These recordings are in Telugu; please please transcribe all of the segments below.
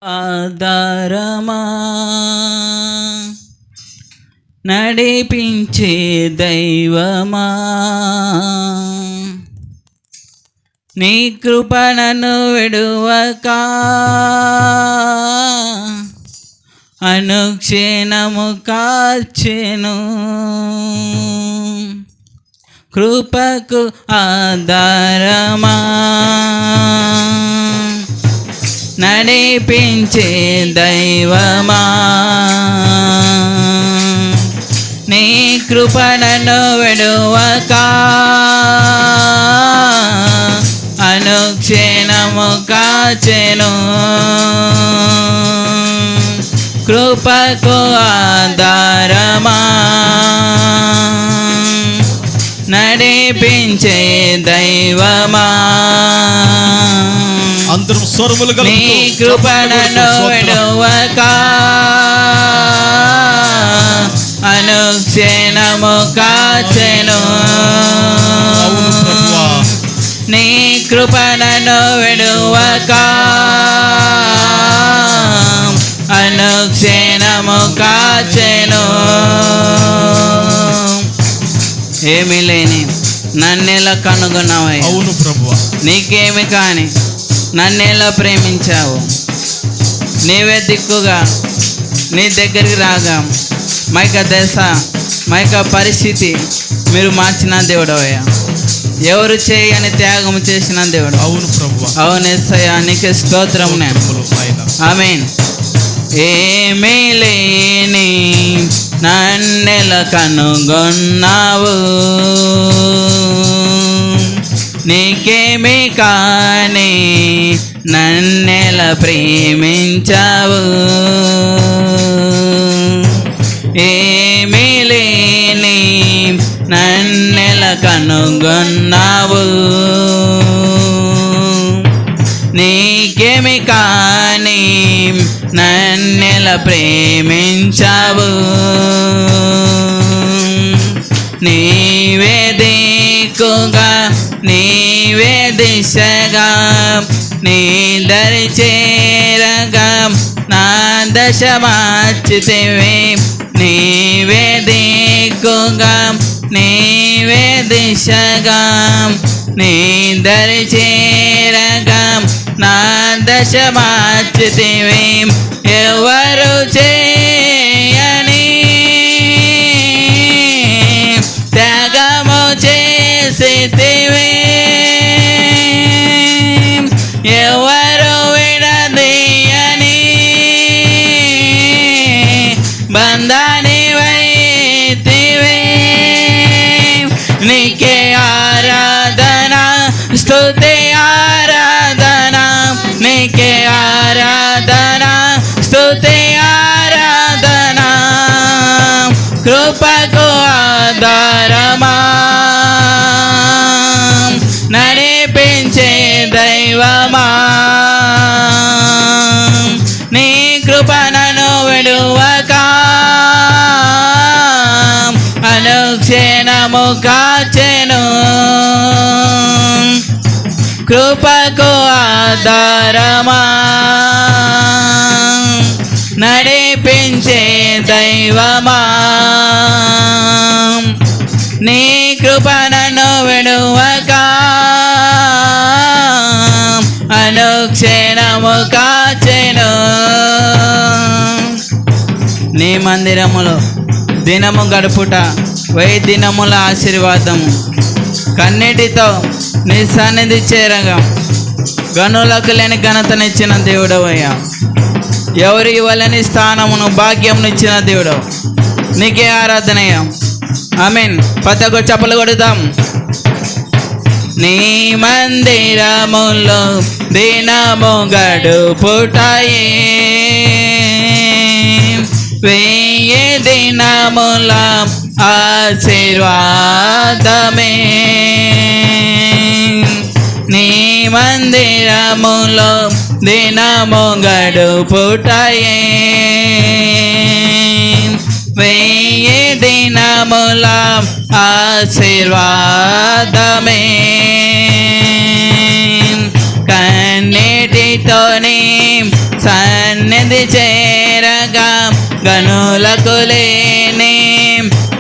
ఆధారమా నడిపించే దైవమా, నీ కృపణను విడువక అనుక్షణము కాచెను. కృపకు ఆధారమా నడిపించే దైవమా, నీ కృపణను విడువక అనుక్షణము కాచెను. కృపకు ఆధారమా నడిపించే దైవమా, అందరం స్వరములు నీ కృపణను విడువక అనుక్షణము కాచెను. నీ కృపణను విడువక అనుక్షణము కాచెను. ఏమీ లేని నన్నెలా కనుగొన్నావయ్యా. అవును ప్రభువా, నీకేమి కాని నన్నెలా ప్రేమించావు. నీవే దిక్కుగా నీ దగ్గరికి రాగా మైక దశ మైక పరిస్థితి మీరు మార్చిన దేవుడు అయ్యా. ఎవరు చేయని త్యాగం చేసిన దేవుడు. అవును ప్రభువా, అవును యేసయ్యా, నీకే స్తోత్రం. ఆమేన్. ఏమీ లేని నన్నెలా కనుగొన్నావు, నీకేమి కాని నన్నెలా ప్రేమించావు. ఏమీ లేని నన్నెలా కనుగొన్నావు, నీకేమి కాని నన్నెలా ప్రేమించావు. నీవే దిక్కుగా నీవే దిశగా నీ దరి చేరగా నా దశ మార్చితివి. నీవే దిక్కుగా నీవే దిశగా నీ దరి చేరగా నా దశ మార్చితివి. ఎవరు చేయని త్యాగము చేసితివి, ఎవరు విడదీయని బంధాన్ని వైతివి. నీకే ఆరాధన స్తుతి ఆరాధన, నీకే ఆరాధన స్తుతి ఆరాధన. కృపకు ఆధారమా నడిపించే దైవమా, నీ కృపణను విడువక అనుక్షణము కాచెను. కృపకు ఆధారమా నడిపించే దైవమా, నీ కృపణను విడువక అనుక్షణము కాచెను. నీ మందిరములో దినము గడుపుట 1000 దినముల ఆశీర్వాదము. కన్నిటితో నీ సన్నిధి చేరగా గనులకు లేని ఘనతనిచ్చిన దేవుడవయ్యా. ఎవరి ఇవ్వలేని స్థానమును భాగ్యమును ఇచ్చిన దేవుడు. నీకే ఆరాధనయ్యా. ఆమేన్. పతకు చప్పలు కొడదాం. నీ మందిరములో దినము గడుపుటాయే 1000 దినముల ఆశీర్వాదమే. నీ మందిరములో దినము గడుపుటాయే 1000 దినముల ఆశీర్వాదమే. కన్నిటితోని సన్నిధి చేరగా గనులకు లేని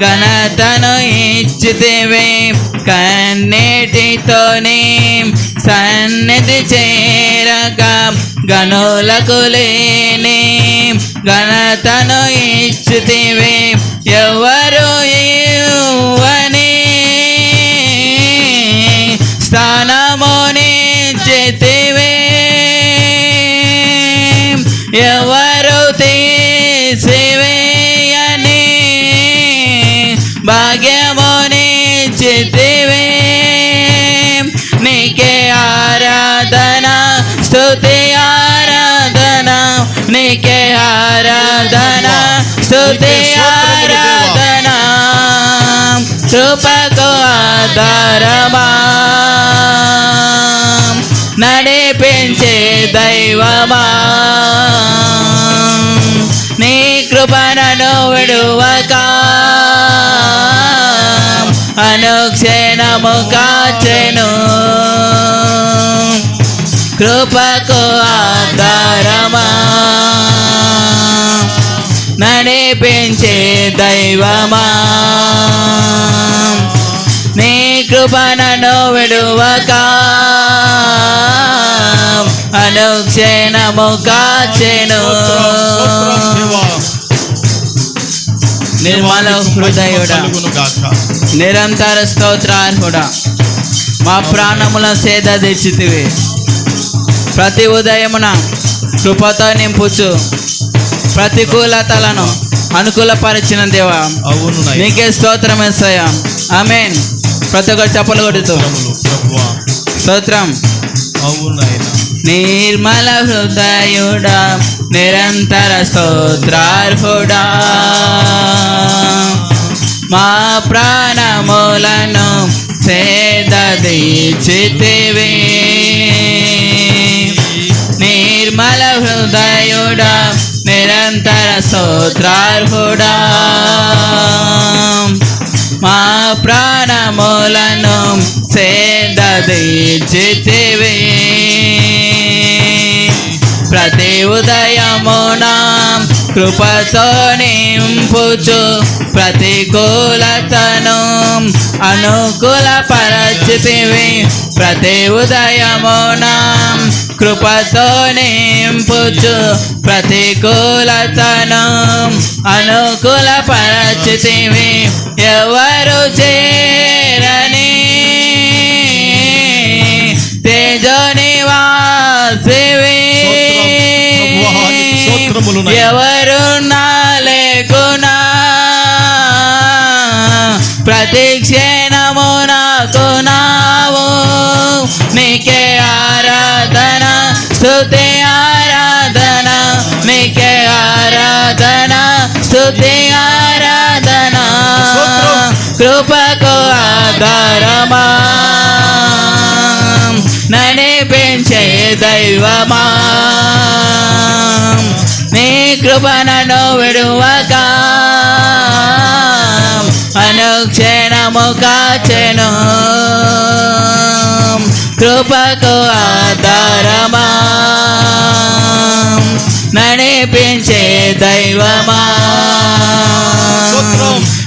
ఘనతను ఇచ్చితివి కన్నీటితోని సన్నిధి చేరగా గనులకు లేని ఘనతను ఇచ్చితివి ఎవరు ఇవ్వని స్థానమునిచ్చితివి ఎవరు తీసివేయని భాగ్యమునిచ్చితివి నీకే ఆరాధన స్తుతి ఆరాధన నీకే ఆరాధన స్తుతి ఆరాధన కృపకు ఆధారమా నడిపించే దైవమా నీ కృపణను విడువక అనుక్షణము కాచెను కృపకు ఆధారమా నడిపించే దైవమా నీ కృపణను విడువక అనుక్షణము కాచెను నిర్మల హృదయుడా నిరంతర స్తోత్రార్హుడా మా ప్రాణముల సేద తెచ్చితివి ప్రతి ఉదయమున కృపతో నింపుచు ప్రతికూలతలను అనుకూలపరిచిన దేవా నీకే స్తోత్రం యేసయ్యా ఆమేన్ ప్రతి ఒక్క చప్పలు కొడుతూ స్తోత్రం నిర్మల హృదయుడా నిరంతర స్తోత్రార్హుడా మా ప్రాణములను సేదదీచితివి నిర్మల హృదయుడా నిరంతర స్తోత్రార్హుడా మా ప్రాణములను సేదదీచితివి ప్రతి ఉదయమున కృపతో నింపుచు ప్రతికూలతను అనుకూలపరచితివి ప్రతి ఉదయమున కృపతో నింపుచు ప్రతికూలతను అనుకూలపరచితివి ఎవరు చేరని తేజోనివాసివి ఎవరు నాలేకునా ప్రతి క్షణము నాకు నావు నీకే ఆరాధన స్తుతి ఆరాధన నీకే ఆరాధన స్తుతి ఆరాధన కృపకు ఆధారమా నడిపించే దైవమా నీ కృపణను విడువక అనుక్షణము కాచెను కృపకు ఆధారమా నడిపించే దైవమా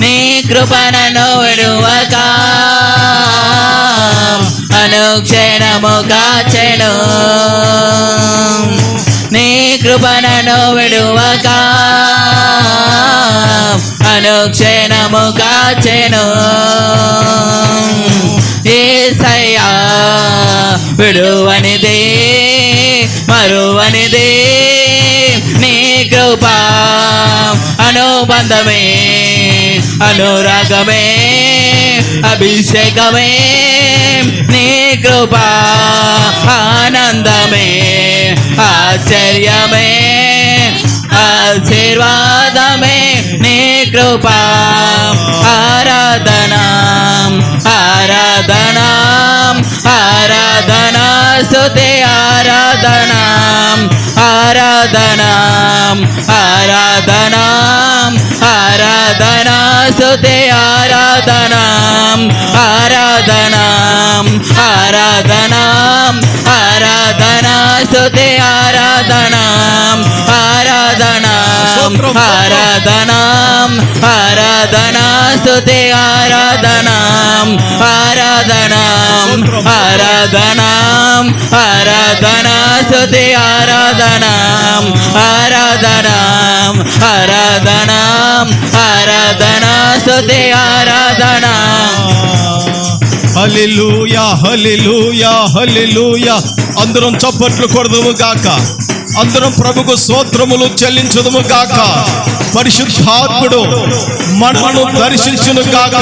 నీ కృపణను విడువక అనుక్షణము కాచెను నీ కృపణను విడువక అనుక్షణము కాచెను యేసయ్యా విడువనిదే మరువనిదే నీ కృప అనుబంధమే అనురాగమే అభిషేకమే నీ కృప ఆనందమే ఆశ్చర్యమే ఆశీర్వాదమే నీ కృప ఆరాధన ఆరాధన ఆరాధన స్తుతి ఆరాధన ఆరాధన ఆరాధన ఆరాధనా స్తుతి ఆరాధనా ఆరాధనా ఆరాధనా ఆరాధనా స్తుతి ఆరాధనా ఆరాధనా ఆరాధనా ఆరాధనా స్తుతి ఆరాధనా ఆరాధనా ఆరాధనా ఆరాధనా స్తుతి ఆరాధనా ఆరాధనా ఆరాధనా ఆరాధనా స్తుతి ఆరాధనా. హల్లెలూయా హల్లెలూయా హల్లెలూయా. అందరం చప్పట్లు కొడదుము గాక, అందరం ప్రభుకు స్తోత్రములు చెల్లించుదుము గాక. పరిశుద్ధాత్ముడు మనను దర్శించును గాక.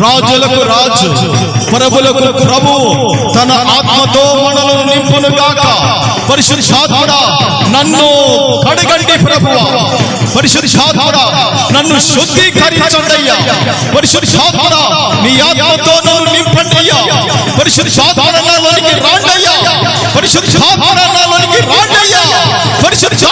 రాజులకు రాజు, ప్రభులకు ప్రభు తన ఆత్మతో మనలను నింపును గాక. పరిశుద్ధాత్ముడా నన్ను కడగండి ప్రభువా, పరిశుద్ధాత్ముడా నన్ను శుద్ధీకరించండి అయ్యా. పరిశుద్ధాత్ముడా నీ ఆత్మతో నన్ను నింపండి అయ్యా. పరిశుద్ధాత్ముడా నాలోనికి రాండి అయ్యా. పరిశుద్ధాత్ముడా నాలోనికి రాండి అయ్యా. పరిశుద్ధ